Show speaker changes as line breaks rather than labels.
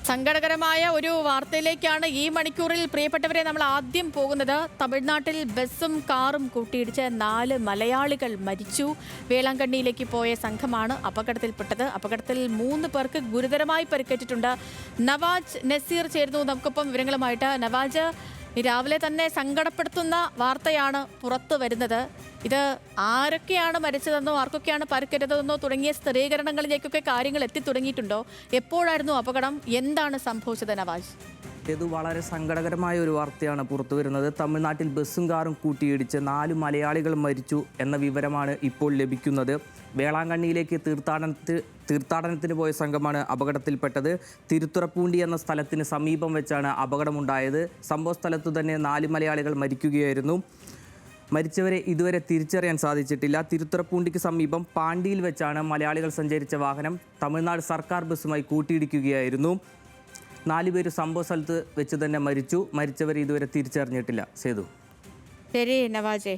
സങ്കടകരമായ ഒരു വാർത്തയിലേക്കാണ് ഈ മണിക്കൂറിൽ പ്രിയപ്പെട്ടവരെ നമ്മൾ ആദ്യം പോകുന്നത്. തമിഴ്നാട്ടിൽ ബസ്സും കാറും കൂട്ടിയിടിച്ച് 4 മലയാളികൾ മരിച്ചു. വേളാങ്കണ്ണിയിലേക്ക് പോയ സംഘമാണ് അപകടത്തിൽപ്പെട്ടത്. അപകടത്തിൽ 3 പേർക്ക് ഗുരുതരമായി പരിക്കേറ്റിട്ടുണ്ട്. നവാജ് നസീർ ചേരുന്നു നമുക്കൊപ്പം വിവരങ്ങളുമായിട്ട്. നവാജ്, രാവിലെ തന്നെ സങ്കടപ്പെടുത്തുന്ന വാർത്തയാണ് പുറത്തു വരുന്നത്. ഇത് ആരൊക്കെയാണ് മരിച്ചതെന്നോ ആർക്കൊക്കെയാണ് പരിക്കേറ്റതെന്നോ തുടങ്ങിയ സ്ഥിരീകരണങ്ങളിലേക്കൊക്കെ കാര്യങ്ങൾ എത്തിത്തുടങ്ങിയിട്ടുണ്ടോ? എപ്പോഴായിരുന്നു അപകടം? എന്താണ് സംഭവിച്ചത് നവാജ്?
ഇത് വളരെ സങ്കടകരമായ ഒരു വാർത്തയാണ് പുറത്തു വരുന്നത്. തമിഴ്നാട്ടിൽ ബസ്സും കാറും കൂട്ടിയിടിച്ച് 4 മലയാളികൾ മരിച്ചു എന്ന വിവരമാണ് ഇപ്പോൾ ലഭിക്കുന്നത്. വേളാങ്കണ്ണിയിലേക്ക് തീർത്ഥാടനത്തിന് പോയ സംഘമാണ് അപകടത്തിൽപ്പെട്ടത്. തിരുത്തുറപ്പൂണ്ടി എന്ന സ്ഥലത്തിന് സമീപം വെച്ചാണ് അപകടമുണ്ടായത്. സംഭവ സ്ഥലത്തു തന്നെ 4 മലയാളികൾ മരിക്കുകയായിരുന്നു. മരിച്ചവരെ ഇതുവരെ തിരിച്ചറിയാൻ സാധിച്ചിട്ടില്ല. തിരുത്തുറപ്പൂണ്ടിക്ക് സമീപം പാണ്ടിയിൽ വെച്ചാണ് മലയാളികൾ സഞ്ചരിച്ച വാഹനം തമിഴ്നാട് സർക്കാർ ബസ്സുമായി കൂട്ടിയിടിക്കുകയായിരുന്നു. 4 പേര് സംഭവ സ്ഥലത്ത് വെച്ച് തന്നെ മരിച്ചു. മരിച്ചവരെ ഇതുവരെ തിരിച്ചറിഞ്ഞിട്ടില്ല. സേതു.
ശരി നവാജേ.